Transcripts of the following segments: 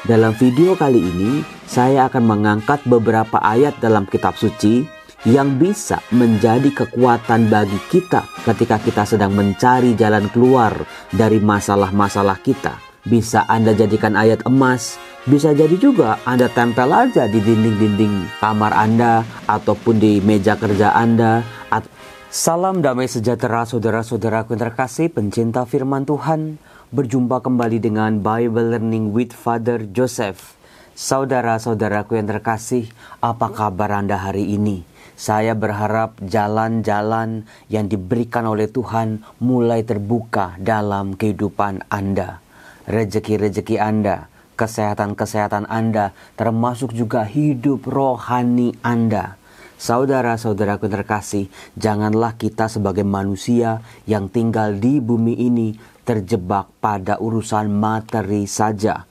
Dalam video kali ini, saya akan mengangkat beberapa ayat dalam kitab suci yang bisa menjadi kekuatan bagi kita ketika kita sedang mencari jalan keluar dari masalah-masalah kita. Bisa Anda jadikan ayat emas, bisa jadi juga Anda tempel aja di dinding-dinding kamar Anda ataupun di meja kerja Anda. Salam damai sejahtera saudara-saudaraku yang terkasih, pencinta firman Tuhan. Berjumpa kembali dengan Bible Learning with Father Joseph. Saudara-saudaraku yang terkasih, apa kabar Anda hari ini? Saya berharap jalan-jalan yang diberikan oleh Tuhan mulai terbuka dalam kehidupan Anda. Rezeki-rezeki Anda, kesehatan-kesehatan Anda, termasuk juga hidup rohani Anda. Saudara-saudaraku yang terkasih, janganlah kita sebagai manusia yang tinggal di bumi ini terjebak pada urusan materi saja.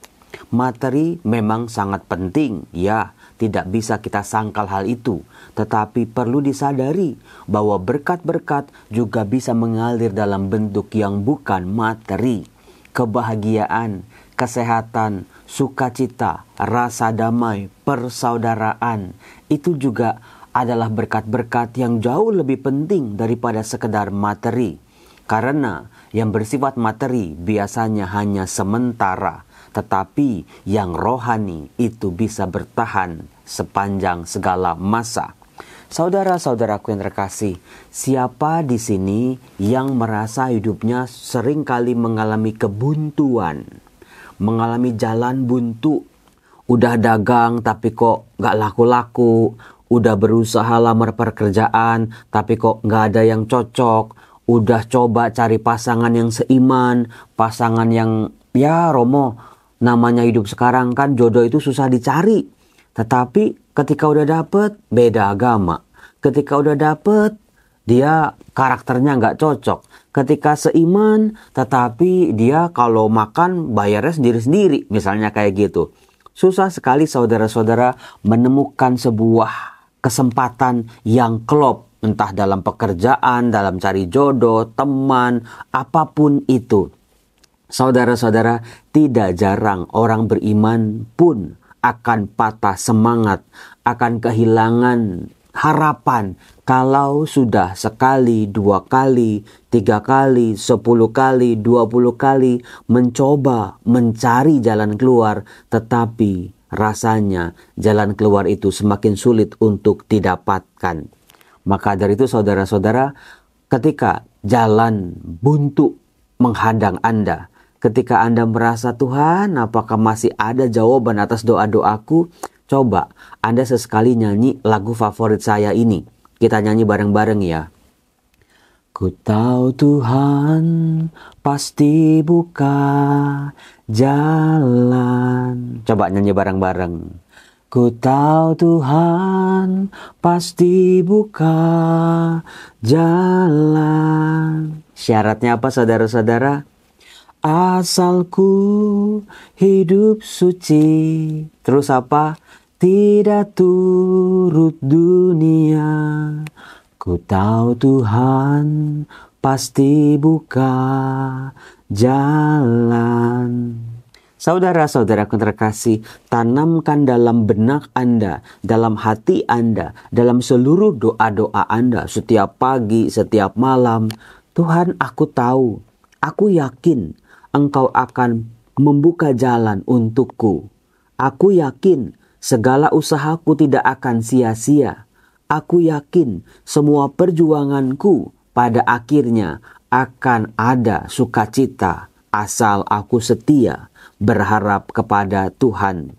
Materi memang sangat penting, ya, tidak bisa kita sangkal hal itu. Tetapi perlu disadari bahwa berkat-berkat juga bisa mengalir dalam bentuk yang bukan materi. Kebahagiaan, kesehatan, sukacita, rasa damai, persaudaraan, itu juga adalah berkat-berkat yang jauh lebih penting daripada sekedar materi. Karena yang bersifat materi biasanya hanya sementara, tetapi yang rohani itu bisa bertahan sepanjang segala masa. Saudara-saudaraku yang terkasih, siapa di sini yang merasa hidupnya seringkali mengalami kebuntuan, mengalami jalan buntu? Udah dagang tapi kok gak laku-laku, udah berusaha lamar pekerjaan tapi kok gak ada yang cocok, udah coba cari pasangan yang seiman, pasangan yang Romo, namanya hidup sekarang kan jodoh itu susah dicari. Tetapi ketika udah dapet, beda agama. Ketika udah dapet, dia karakternya gak cocok. Ketika seiman, tetapi dia kalau makan bayarnya sendiri-sendiri, misalnya kayak gitu. Susah sekali saudara-saudara menemukan sebuah kesempatan yang klop, entah dalam pekerjaan, dalam cari jodoh, teman, apapun itu. Saudara-saudara, tidak jarang orang beriman pun akan patah semangat, akan kehilangan harapan kalau sudah sekali, 2 kali, 3 kali, 10 kali, 20 kali mencoba mencari jalan keluar, tetapi rasanya jalan keluar itu semakin sulit untuk didapatkan. Maka dari itu saudara-saudara, ketika jalan buntu menghadang Anda, ketika Anda merasa Tuhan apakah masih ada jawaban atas doa-doaku, coba Anda sesekali nyanyi lagu favorit saya ini. Kita nyanyi bareng-bareng ya. Ku tahu Tuhan pasti buka jalan. Coba nyanyi bareng-bareng. Ku tahu Tuhan pasti buka jalan. Syaratnya apa saudara-saudara? Asalku hidup suci. Terus apa? Tidak turut dunia. Ku tahu Tuhan pasti buka jalan. Saudara-saudaraku terkasih, tanamkan dalam benak Anda, dalam hati Anda, dalam seluruh doa-doa Anda, setiap pagi, setiap malam. Tuhan, aku tahu, aku yakin Engkau akan membuka jalan untukku. Aku yakin segala usahaku tidak akan sia-sia. Aku yakin semua perjuanganku pada akhirnya akan ada sukacita asal aku setia berharap kepada Tuhan.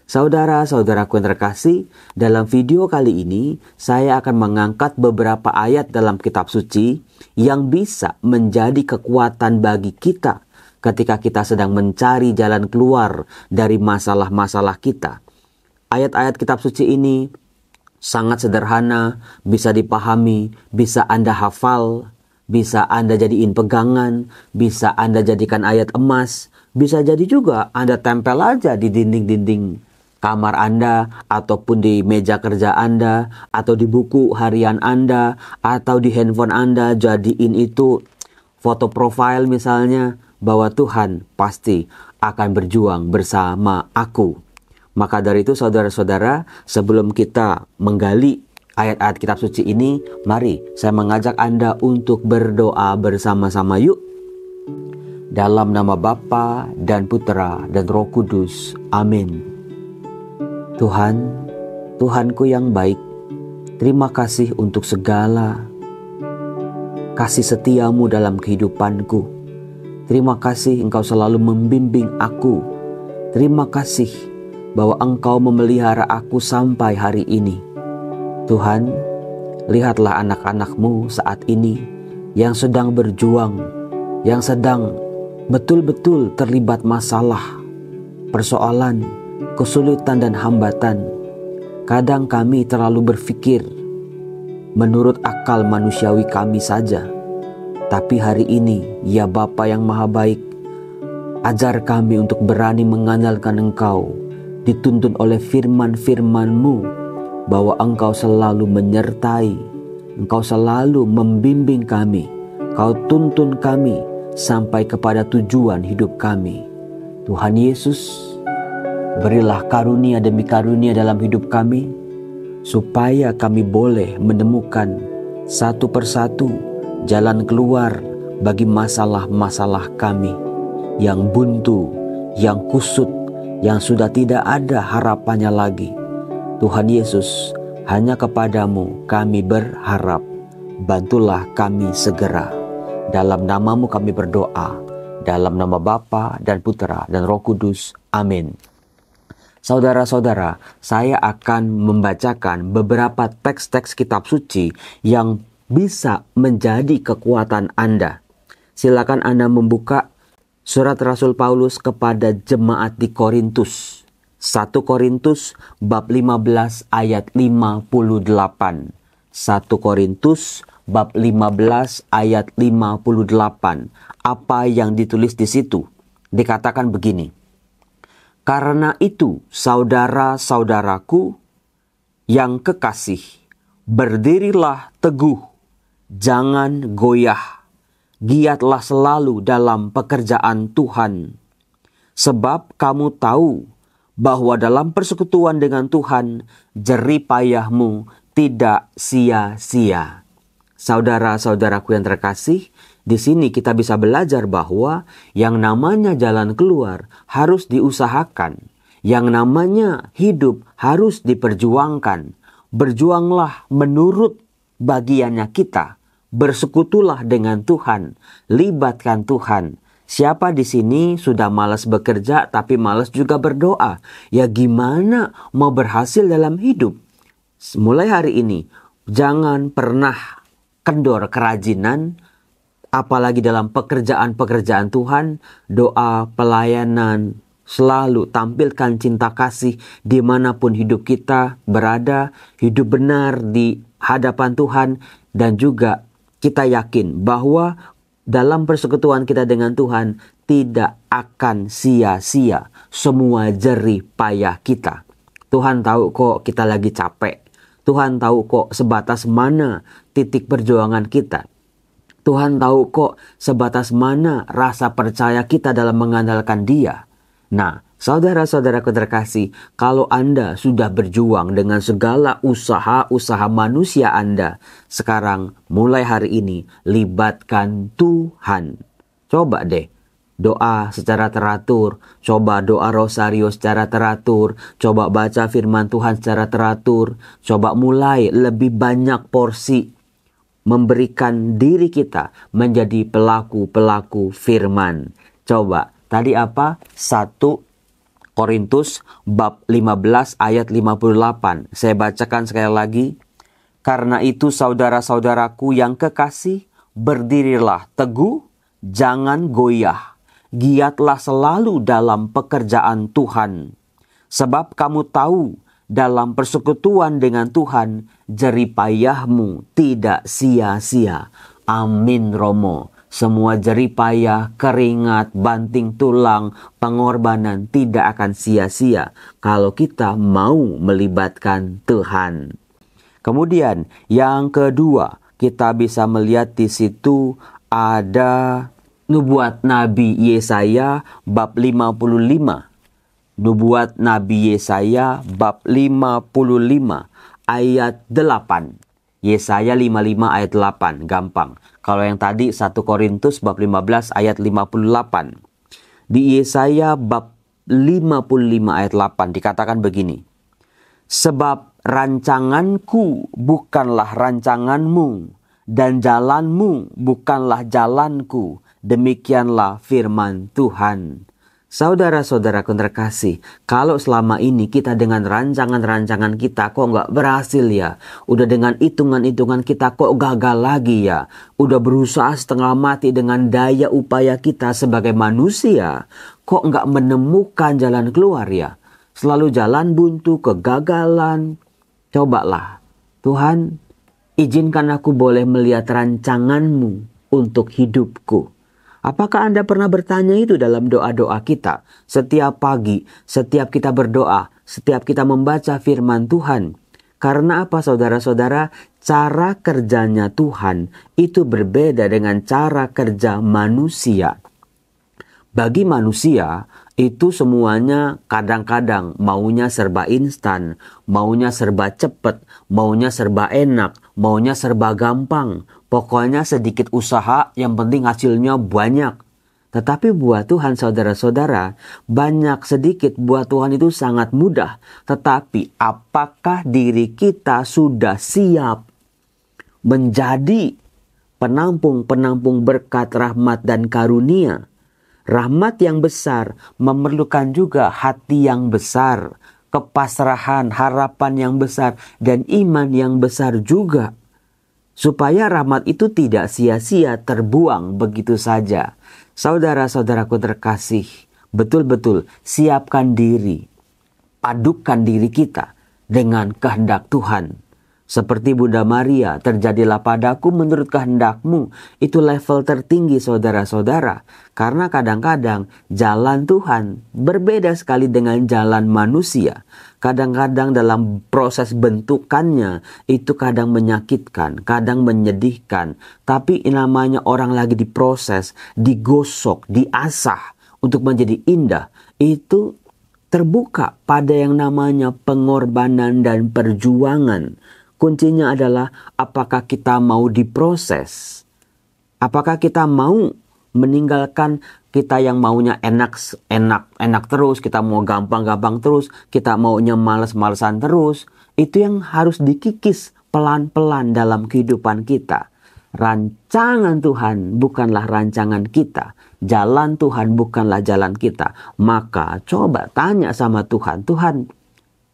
Saudara-saudaraku yang terkasih, dalam video kali ini saya akan mengangkat beberapa ayat dalam kitab suci yang bisa menjadi kekuatan bagi kita ketika kita sedang mencari jalan keluar dari masalah-masalah kita. Ayat-ayat kitab suci ini sangat sederhana, bisa dipahami, bisa Anda hafal, bisa Anda jadiin pegangan, bisa Anda jadikan ayat emas, bisa jadi juga Anda tempel aja di dinding-dinding kamar Anda, ataupun di meja kerja Anda, atau di buku harian Anda, atau di handphone Anda, jadiin itu foto profile misalnya. bahwa Tuhan pasti akan berjuang bersama aku. Maka dari itu saudara-saudara, sebelum kita menggali ayat-ayat kitab suci ini, mari saya mengajak Anda untuk berdoa bersama-sama yuk. Dalam nama Bapa dan Putera dan Roh Kudus. Amin. Tuhan, Tuhanku yang baik, terima kasih untuk segala kasih setiamu dalam kehidupanku. Terima kasih Engkau selalu membimbing aku. Terima kasih bahwa Engkau memelihara aku sampai hari ini. Tuhan, lihatlah anak-anak-Mu saat ini yang sedang berjuang, yang sedang betul-betul terlibat masalah, persoalan, kesulitan dan hambatan. Kadang kami terlalu berpikir menurut akal manusiawi kami saja. Tapi hari ini, ya Bapa yang Maha Baik, ajar kami untuk berani mengandalkan Engkau, dituntun oleh firman-firman-Mu, bahwa Engkau selalu menyertai, Engkau selalu membimbing kami, Kau tuntun kami sampai kepada tujuan hidup kami. Tuhan Yesus, berilah karunia demi karunia dalam hidup kami, supaya kami boleh menemukan satu persatu jalan keluar bagi masalah-masalah kami yang buntu, yang kusut, yang sudah tidak ada harapannya lagi. Tuhan Yesus, hanya kepadamu kami berharap. Bantulah kami segera. Dalam namamu kami berdoa, dalam nama Bapa dan Putera dan Roh Kudus. Amin. Saudara-saudara, saya akan membacakan beberapa teks-teks kitab suci yang bisa menjadi kekuatan Anda. Silakan Anda membuka surat Rasul Paulus kepada jemaat di Korintus. 1 Korintus bab 15 ayat 58. 1 Korintus bab 15 ayat 58. Apa yang ditulis di situ? Dikatakan begini. Karena itu, saudara-saudaraku yang kekasih, berdirilah teguh, jangan goyah, giatlah selalu dalam pekerjaan Tuhan. Sebab kamu tahu bahwa dalam persekutuan dengan Tuhan, jerih payahmu tidak sia-sia. Saudara-saudaraku yang terkasih, di sini kita bisa belajar bahwa yang namanya jalan keluar harus diusahakan. Yang namanya hidup harus diperjuangkan. Berjuanglah menurut bagiannya kita. Bersekutulah dengan Tuhan. Libatkan Tuhan. Siapa di sini sudah malas bekerja tapi malas juga berdoa? Ya gimana mau berhasil dalam hidup? Mulai hari ini, jangan pernah kendor kerajinan, apalagi dalam pekerjaan-pekerjaan Tuhan, doa, pelayanan, selalu tampilkan cinta kasih dimanapun hidup kita berada, hidup benar di hadapan Tuhan, dan juga kita yakin bahwa dalam persekutuan kita dengan Tuhan tidak akan sia-sia semua jerih payah kita. Tuhan tahu kok kita lagi capek. Tuhan tahu kok sebatas mana titik perjuangan kita. Tuhan tahu kok sebatas mana rasa percaya kita dalam mengandalkan Dia. Nah, saudara-saudaraku terkasih, kalau Anda sudah berjuang dengan segala usaha-usaha manusia Anda, sekarang mulai hari ini libatkan Tuhan. Coba deh doa secara teratur, coba doa rosario secara teratur, coba baca firman Tuhan secara teratur, coba mulai lebih banyak porsi memberikan diri kita menjadi pelaku-pelaku firman. Coba, tadi apa? 1 Korintus bab 15 ayat 58. Saya bacakan sekali lagi. Karena itu saudara-saudaraku yang kekasih, berdirilah teguh, jangan goyah. Giatlah selalu dalam pekerjaan Tuhan. Sebab kamu tahu, dalam persekutuan dengan Tuhan, jerih payahmu tidak sia-sia. Amin Romo. Semua jerih payah, keringat, banting tulang, pengorbanan tidak akan sia-sia kalau kita mau melibatkan Tuhan. Kemudian yang kedua, kita bisa melihat di situ ada Nubuat Nabi Yesaya bab 55. Nubuat Nabi Yesaya bab 55 ayat 8. Yesaya 55 ayat 8, gampang. Kalau yang tadi 1 Korintus bab 15 ayat 58. Di Yesaya bab 55 ayat 8 dikatakan begini. Sebab rancanganku bukanlah rancanganmu, dan jalanmu bukanlah jalanku. Demikianlah firman Tuhan. Saudara-saudaraku terkasih, kalau selama ini kita dengan rancangan-rancangan kita kok nggak berhasil ya, udah dengan hitungan-hitungan kita kok gagal lagi ya, udah berusaha setengah mati dengan daya upaya kita sebagai manusia, kok nggak menemukan jalan keluar ya, selalu jalan buntu, kegagalan. Cobalah, Tuhan, izinkan aku boleh melihat rancanganmu untuk hidupku. Apakah Anda pernah bertanya itu dalam doa-doa kita? Setiap pagi, setiap kita berdoa, setiap kita membaca firman Tuhan. Karena apa saudara-saudara? Cara kerjanya Tuhan itu berbeda dengan cara kerja manusia. Bagi manusia, itu semuanya kadang-kadang maunya serba instan, maunya serba cepat, maunya serba enak, maunya serba gampang. Pokoknya sedikit usaha, yang penting hasilnya banyak. Tetapi buat Tuhan saudara-saudara, banyak sedikit buat Tuhan itu sangat mudah. Tetapi apakah diri kita sudah siap menjadi penampung-penampung berkat rahmat dan karunia? Rahmat yang besar memerlukan juga hati yang besar, kepasrahan, harapan yang besar, dan iman yang besar juga. Supaya rahmat itu tidak sia-sia terbuang begitu saja. Saudara-saudaraku terkasih, betul-betul siapkan diri, padukan diri kita dengan kehendak Tuhan. Seperti Bunda Maria, terjadilah padaku menurut kehendakmu. Itu level tertinggi saudara-saudara. Karena kadang-kadang jalan Tuhan berbeda sekali dengan jalan manusia. Kadang-kadang dalam proses bentukannya itu kadang menyakitkan, kadang menyedihkan. Tapi namanya orang lagi diproses, digosok, diasah untuk menjadi indah. Itu terbuka pada yang namanya pengorbanan dan perjuangan. Kuncinya adalah apakah kita mau diproses? Apakah kita mau meninggalkan kita yang maunya enak terus, kita mau gampang-gampang terus, kita maunya males-malesan terus. Itu yang harus dikikis pelan-pelan dalam kehidupan kita. Rancangan Tuhan bukanlah rancangan kita. Jalan Tuhan bukanlah jalan kita. Maka coba tanya sama Tuhan, Tuhan,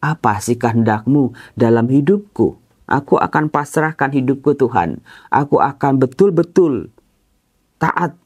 apa sih kehendak-Mu dalam hidupku? Aku akan pasrahkan hidupku Tuhan. Aku akan betul-betul taat,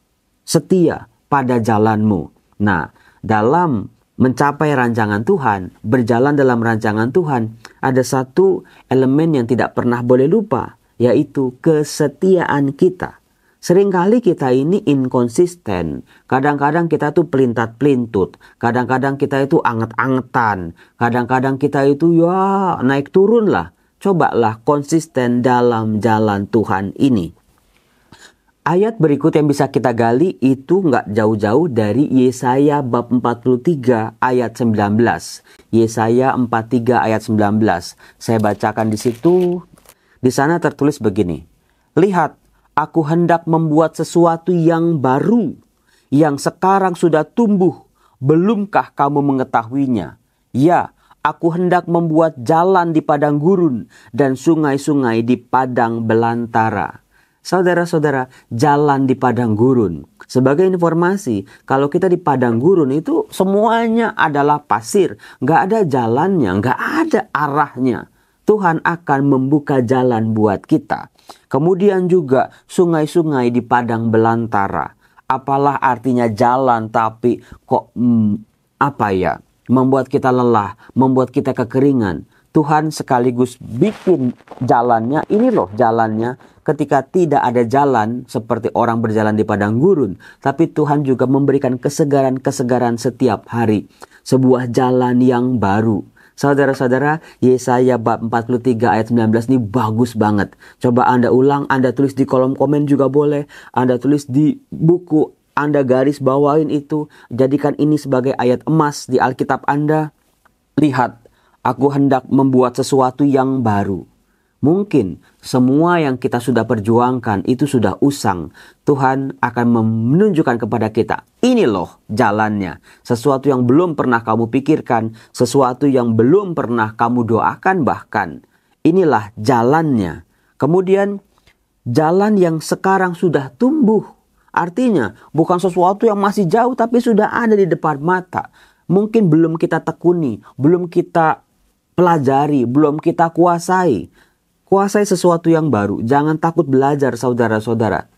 setia pada jalan-Mu. Nah, dalam mencapai rancangan Tuhan, berjalan dalam rancangan Tuhan, ada satu elemen yang tidak pernah boleh lupa, yaitu kesetiaan kita. Seringkali kita ini inkonsisten. Kadang-kadang kita tuh pelintat-pelintut. Kadang-kadang kita itu anget-angetan. Kadang-kadang kita itu ya naik turun lah. Cobalah konsisten dalam jalan Tuhan ini. Ayat berikut yang bisa kita gali itu nggak jauh-jauh dari Yesaya bab 43 ayat 19. Yesaya 43 ayat 19. Saya bacakan di situ. Di sana tertulis begini. Lihat, aku hendak membuat sesuatu yang baru, yang sekarang sudah tumbuh. Belumkah kamu mengetahuinya? Ya, aku hendak membuat jalan di padang gurun dan sungai-sungai di padang belantara. Saudara-saudara, jalan di padang gurun. Sebagai informasi, kalau kita di padang gurun itu semuanya adalah pasir. Nggak ada jalannya, nggak ada arahnya. Tuhan akan membuka jalan buat kita. Kemudian juga sungai-sungai di padang belantara. Apalah artinya jalan tapi kok membuat kita lelah, membuat kita kekeringan. Tuhan sekaligus bikin jalannya, ini loh jalannya. Ketika tidak ada jalan seperti orang berjalan di padang gurun, tapi Tuhan juga memberikan kesegaran-kesegaran setiap hari. Sebuah jalan yang baru. Saudara-saudara, Yesaya bab 43 ayat 19 ini bagus banget. Coba Anda ulang, Anda tulis di kolom komen juga boleh. Anda tulis di buku Anda garis bawain itu, jadikan ini sebagai ayat emas di Alkitab Anda. Lihat, aku hendak membuat sesuatu yang baru. Mungkin semua yang kita sudah perjuangkan itu sudah usang. Tuhan akan menunjukkan kepada kita, ini loh jalannya. Sesuatu yang belum pernah kamu pikirkan, sesuatu yang belum pernah kamu doakan bahkan. Inilah jalannya. Kemudian jalan yang sekarang sudah tumbuh. Artinya bukan sesuatu yang masih jauh tapi sudah ada di depan mata. Mungkin belum kita tekuni, belum kita pelajari, belum kita kuasai. Kuasai sesuatu yang baru. Jangan takut belajar, saudara-saudara.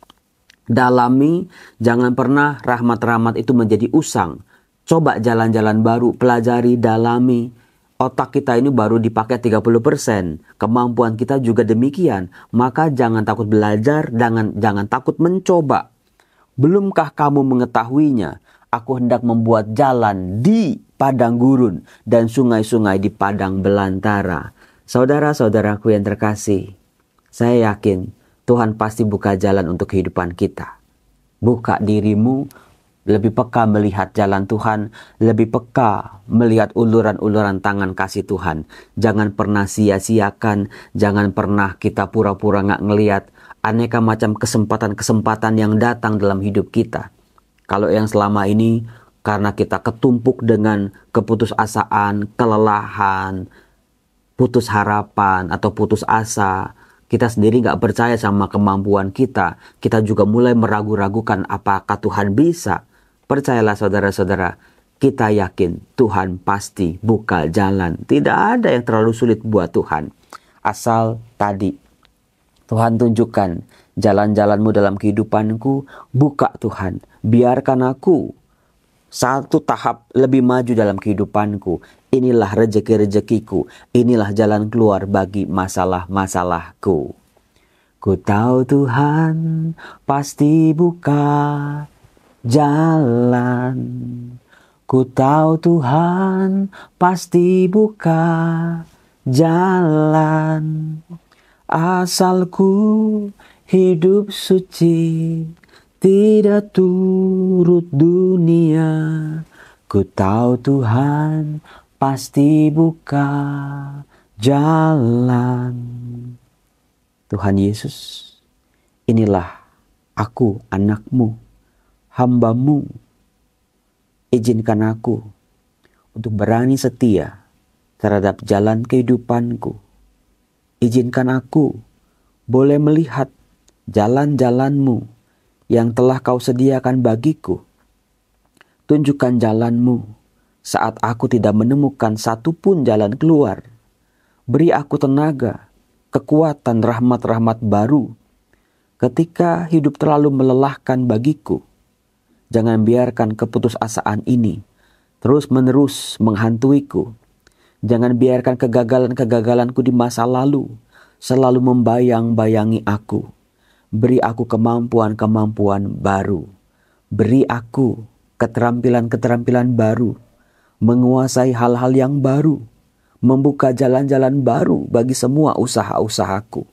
Dalami, jangan pernah rahmat-rahmat itu menjadi usang. Coba jalan-jalan baru, pelajari, dalami. Otak kita ini baru dipakai 30%. Kemampuan kita juga demikian. Maka jangan takut belajar, jangan takut mencoba. Belumkah kamu mengetahuinya? Aku hendak membuat jalan di padang gurun dan sungai-sungai di padang belantara. Saudara-saudaraku yang terkasih, saya yakin Tuhan pasti buka jalan untuk kehidupan kita. Buka dirimu, lebih peka melihat jalan Tuhan, lebih peka melihat uluran-uluran tangan kasih Tuhan. Jangan pernah sia-siakan, jangan pernah kita pura-pura gak ngelihat aneka macam kesempatan-kesempatan yang datang dalam hidup kita. Kalau yang selama ini karena kita ketumpuk dengan keputusasaan, kelelahan, putus harapan atau putus asa, kita sendiri gak percaya sama kemampuan kita. Kita juga mulai meragu-ragukan apakah Tuhan bisa. Percayalah saudara-saudara, kita yakin Tuhan pasti buka jalan. Tidak ada yang terlalu sulit buat Tuhan. Asal tadi Tuhan tunjukkan jalan-jalanmu dalam kehidupanku, buka Tuhan. Biarkan aku satu tahap lebih maju dalam kehidupanku. Inilah rezeki-rezekiku. Inilah jalan keluar bagi masalah-masalahku. Ku tahu Tuhan pasti buka jalan. Ku tahu Tuhan pasti buka jalan. Asalku hidup suci, tidak turut dunia. Ku tahu Tuhan pasti buka jalan. Tuhan Yesus, inilah aku anakmu, hambamu. Izinkan aku untuk berani setia terhadap jalan kehidupanku. Izinkan aku boleh melihat jalan-jalanmu yang telah kau sediakan bagiku. Tunjukkan jalanmu saat aku tidak menemukan satupun jalan keluar. Beri aku tenaga, kekuatan, rahmat-rahmat baru. Ketika hidup terlalu melelahkan bagiku, jangan biarkan keputusasaan ini terus-menerus menghantuiku. Jangan biarkan kegagalan-kegagalanku di masa lalu selalu membayang-bayangi aku. Beri aku kemampuan-kemampuan baru. Beri aku keterampilan-keterampilan baru. Menguasai hal-hal yang baru. Membuka jalan-jalan baru bagi semua usaha-usahaku.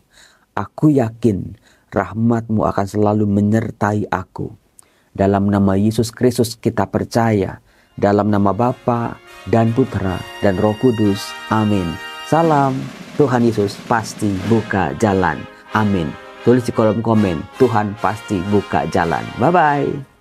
Aku yakin rahmat-Mu akan selalu menyertai aku. Dalam nama Yesus Kristus kita percaya. Dalam nama Bapa dan Putra dan Roh Kudus. Amin. Salam. Tuhan Yesus pasti buka jalan. Amin. Tulis di kolom komen, Tuhan pasti buka jalan. Bye-bye.